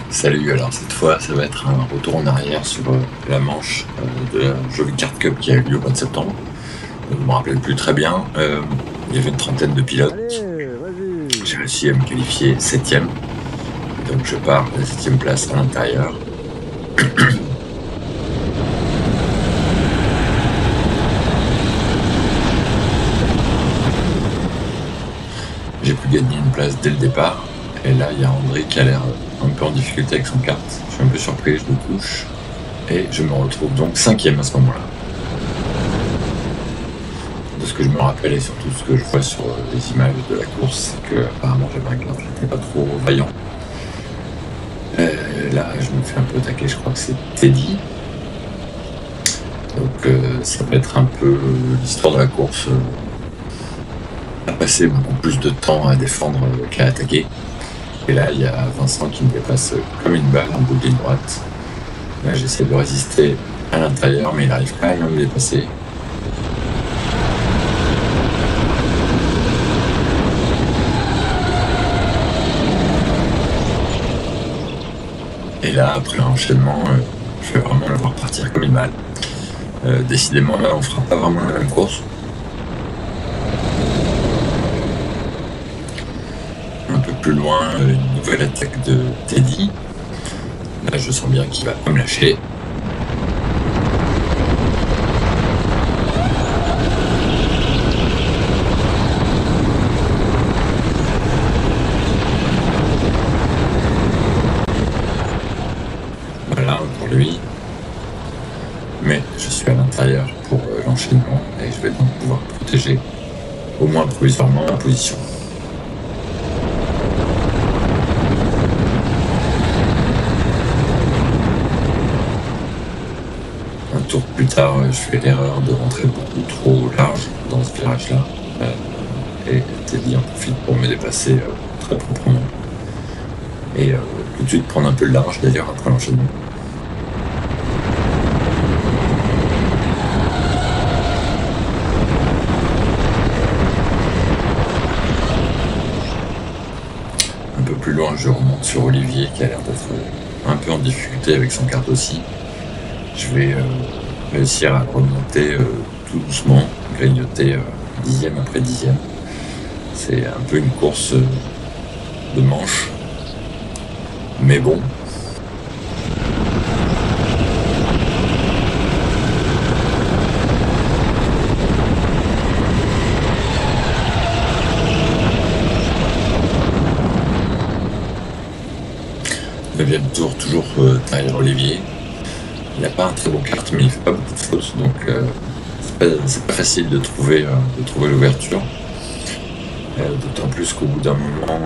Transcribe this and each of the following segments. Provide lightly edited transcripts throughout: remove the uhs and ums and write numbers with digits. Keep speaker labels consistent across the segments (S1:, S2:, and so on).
S1: Salut, alors cette fois ça va être un retour en arrière sur la manche de la Jolie Card Cup qui a eu lieu au mois de septembre. Je me rappelle plus très bien, il y avait une trentaine de pilotes. J'ai réussi à me qualifier 7ème, donc je pars de la 7ème place à l'intérieur. J'ai pu gagner une place dès le départ, et là il y a André qui a l'air un peu en difficulté avec son kart. Je suis un peu surpris, je le touche, et je me retrouve donc 5ème à ce moment-là. De ce que je me rappelle et surtout ce que je vois sur les images de la course, c'est que apparemment j'avais un kart qui n'était pas trop vaillant. Là je me fais un peu attaquer, je crois que c'est Teddy. Donc ça va être un peu l'histoire de la course. À passer beaucoup plus de temps à défendre qu'à attaquer. Et là, il y a Vincent qui me dépasse comme une balle en bout de ligne droite. Là, j'essaie de résister à l'intérieur, mais il arrive quand même à me dépasser. Et là, après l'enchaînement, je vais vraiment le voir partir comme une balle. Décidément, là, on fera pas vraiment la même course. Plus loin, une nouvelle attaque de Teddy. Là, je sens bien qu'il va pas me lâcher. Voilà pour lui. Mais je suis à l'intérieur pour l'enchaînement et je vais donc pouvoir protéger au moins provisoirement ma position. Tour plus tard, je fais l'erreur de rentrer beaucoup trop large dans ce virage-là. Et Teddy en profite pour me dépasser très proprement. Et tout de suite prendre un peu de large d'ailleurs après l'enchaînement. Un peu plus loin, je remonte sur Olivier qui a l'air d'être un peu en difficulté avec son kart aussi. Je vais réussir à remonter tout doucement, grignoter 10e après 10e. C'est un peu une course de manche, mais bon. Neuvième tour, toujours derrière Olivier. Il n'a pas un très bon kart, mais il fait pas beaucoup de fautes, donc c'est pas facile de trouver l'ouverture. D'autant plus qu'au bout d'un moment,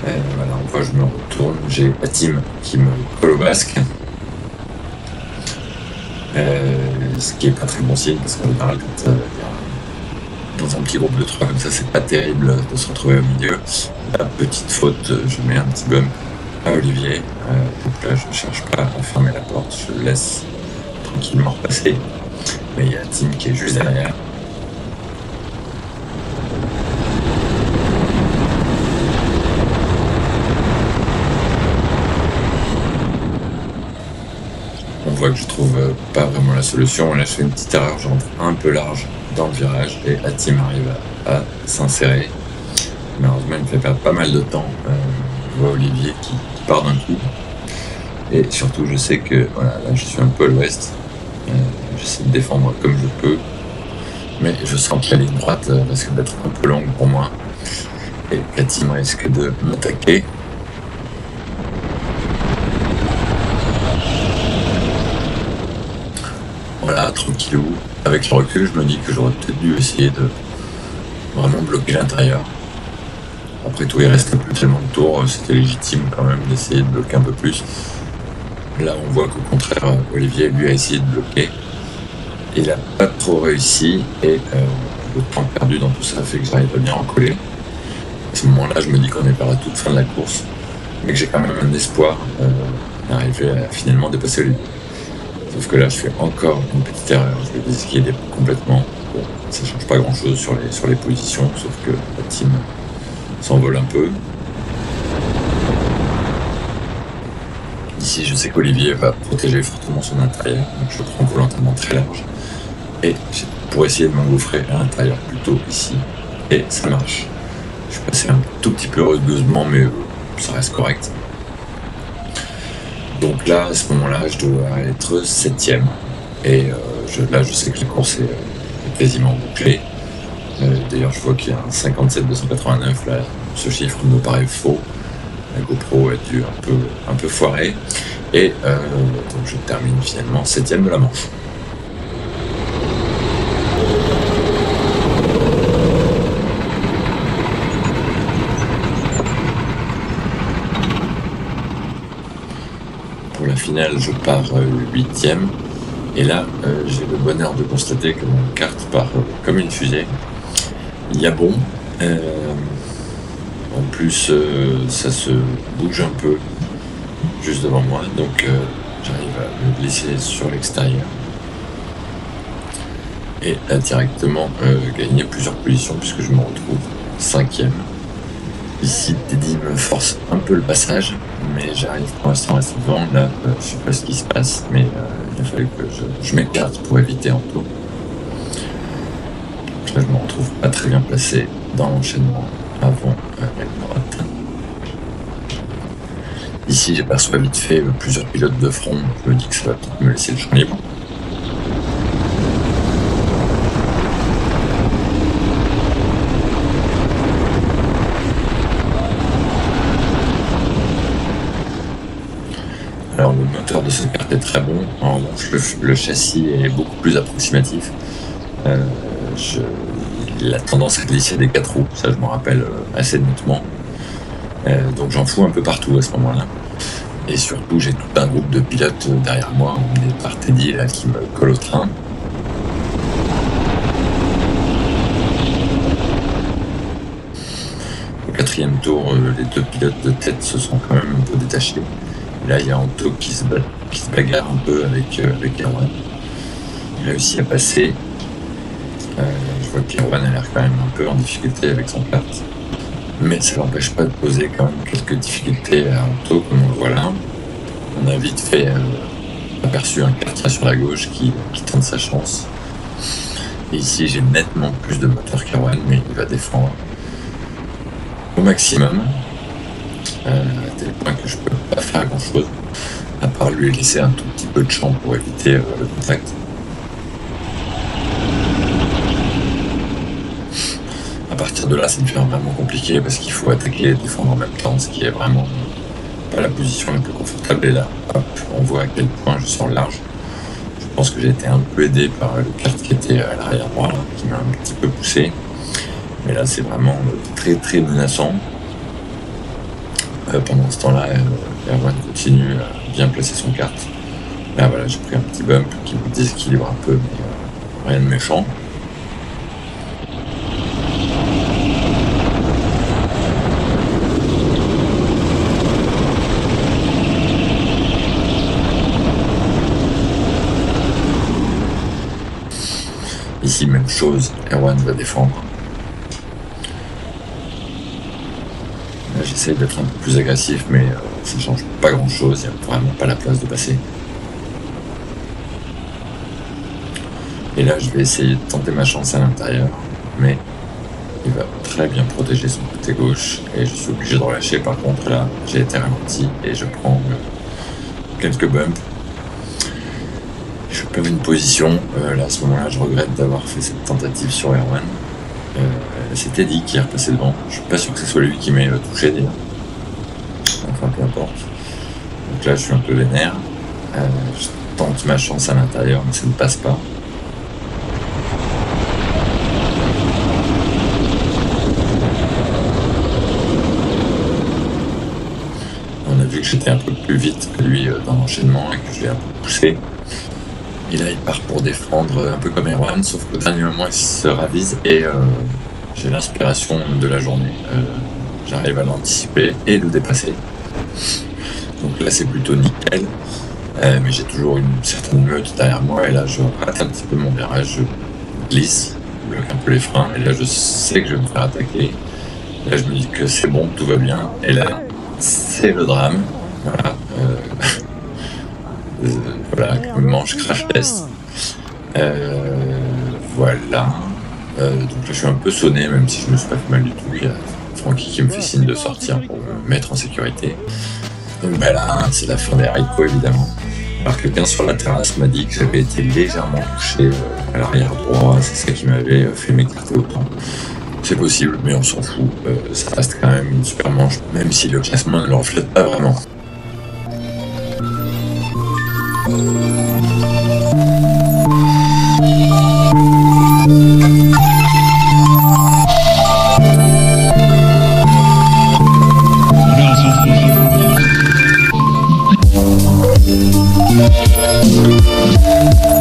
S1: voilà, on voit, je me retourne, j'ai Atim qui me colle au basque. Ce qui est pas très bon signe, parce qu'en général, quand dans un petit groupe de 3 comme ça, c'est pas terrible de se retrouver au milieu. La petite faute, je mets un petit bump à Olivier, donc là je ne cherche pas à fermer la porte, je le laisse tranquillement repasser, mais il y a Tim qui est juste derrière. On voit que je trouve pas vraiment la solution, là je fais une petite erreur, je rentre un peu large dans le virage et Atim arrive à s'insérer. Malheureusement il me fait perdre pas mal de temps. Je vois Olivier qui part d'un coup. Et surtout, je sais que voilà, là, je suis un peu à l'ouest. J'essaie de défendre comme je peux. Mais je sens que la ligne droite risque d'être un peu longue pour moi. Et la team risque de m'attaquer. Voilà, tranquillou. Avec le recul, je me dis que j'aurais peut-être dû essayer vraiment bloquer l'intérieur. Après tout, il restait plus tellement de tours, c'était légitime quand même d'essayer de bloquer un peu plus. Là, on voit qu'au contraire, Olivier, lui, a essayé de bloquer. Il n'a pas trop réussi, et le temps perdu dans tout ça fait que j'arrive à bien en coller. À ce moment-là, je me dis qu'on est vers la toute fin de la course, mais que j'ai quand même un espoir d'arriver à finalement dépasser Olivier. Sauf que là, je fais encore une petite erreur. Je vais esquiver complètement. Bon, ça change pas grand-chose sur les positions, sauf que la team s'envole un peu. Ici, je sais qu'Olivier va protéger fortement son intérieur, donc je prends volontairement très large. Et pour essayer de m'engouffrer à l'intérieur plutôt ici. Et ça marche. Je suis passé un tout petit peu rugueusement, mais ça reste correct. Donc là, à ce moment-là, je dois être 7ème. Et là, je sais que la course est quasiment bouclée. D'ailleurs, je vois qu'il y a un 57-289. Là, ce chiffre me paraît faux. La GoPro a dû un peu foirer. Et donc je termine finalement 7ème de la manche. Pour la finale, je pars 8ème. Et là, j'ai le bonheur de constater que mon kart part comme une fusée. Il y a bon. En plus, ça se bouge un peu juste devant moi, donc j'arrive à me glisser sur l'extérieur et à directement gagner plusieurs positions puisque je me retrouve 5ème. Ici, Teddy me force un peu le passage, mais j'arrive pour l'instant à rester devant. Là, je sais pas ce qui se passe, mais il a fallu que je m'écarte pour éviter un tour. Là, je me retrouve pas très bien placé dans l'enchaînement avant la droite. Ici, j'aperçois vite fait plusieurs pilotes de front. Je me dis que ça va peut-être me laisser le champ libre. Alors, le moteur de cette carte est très bon. En revanche, le châssis est beaucoup plus approximatif. Il a tendance à glisser des 4 roues, ça je m'en rappelle assez nettement. Donc j'en fous un peu partout à ce moment-là. Et surtout, j'ai tout un groupe de pilotes derrière moi, emmené par Teddy là, qui me colle au train. Au 4e tour, les 2 pilotes de tête se sont quand même un peu détachés. Et là, il y a Anto qui se bagarre un peu avec Erwan. Il réussit à passer. Je vois qu'Erwan a l'air quand même un peu en difficulté avec son kart. Mais ça n'empêche pas de poser quand même quelques difficultés à Anto, comme on le voit là. On a vite fait aperçu un kart sur la gauche qui tente sa chance. Et ici, j'ai nettement plus de moteur qu'Erwan, mais il va défendre au maximum. À tel point que je peux pas faire grand chose, à part lui laisser un tout petit peu de champ pour éviter le contact. À partir de là, ça devient vraiment compliqué parce qu'il faut attaquer et défendre en même temps, ce qui est vraiment pas la position la plus confortable. Et là, hop, on voit à quel point je sors large. Je pense que j'ai été un peu aidé par le kart qui était à l'arrière droit, qui m'a un petit peu poussé. Mais là, c'est vraiment très très menaçant. Pendant ce temps-là, Erwan continue à bien placer son kart. Là, voilà, j'ai pris un petit bump qui me déséquilibre un peu, mais rien de méchant. Ici, même chose, Erwan va défendre. Là, j'essaie d'être un peu plus agressif, mais ça change pas grand-chose, il n'y a vraiment pas la place de passer. Et là, je vais essayer de tenter ma chance à l'intérieur, mais il va très bien protéger son côté gauche, et je suis obligé de relâcher. Par contre, là, j'ai été ralenti, et je prends quelques bumps. Je perds une position. Là, à ce moment-là, je regrette d'avoir fait cette tentative sur Erwan. C'est Teddy qui est repassé devant. Je suis pas sûr que ce soit lui qui m'ait touché déjà. Enfin, peu importe. Donc là, je suis un peu vénère. Je tente ma chance à l'intérieur, mais ça ne passe pas. vu que j'étais un peu plus vite que lui dans l'enchaînement et que je l'ai un peu poussé. Et là, il part pour défendre un peu comme Erwan, sauf qu'au dernier moment, il se ravise et j'ai l'inspiration de la journée. J'arrive à l'anticiper et le dépasser. Donc là, c'est plutôt nickel. Mais j'ai toujours une certaine meute derrière moi et là, je rate un petit peu mon virage, je glisse, je bloque un peu les freins et là, je sais que je vais me faire attaquer. Là, je me dis que c'est bon, tout va bien. Et là, c'est le drame. Voilà. Voilà, manche crash-test. Voilà. Donc là, je suis un peu sonné, même si je me suis pas fait mal du tout. Il y a Francky qui me fait signe de sortir pour me mettre en sécurité. Donc bah là, c'est la fin des haricots, évidemment. Alors quelqu'un sur la terrasse m'a dit que j'avais été légèrement touché à l'arrière droit. C'est ça qui m'avait fait m'écarter autant. C'est possible, mais on s'en fout. Ça reste quand même une super manche, même si le classement ne le reflète pas vraiment.
S2: On s'en fout.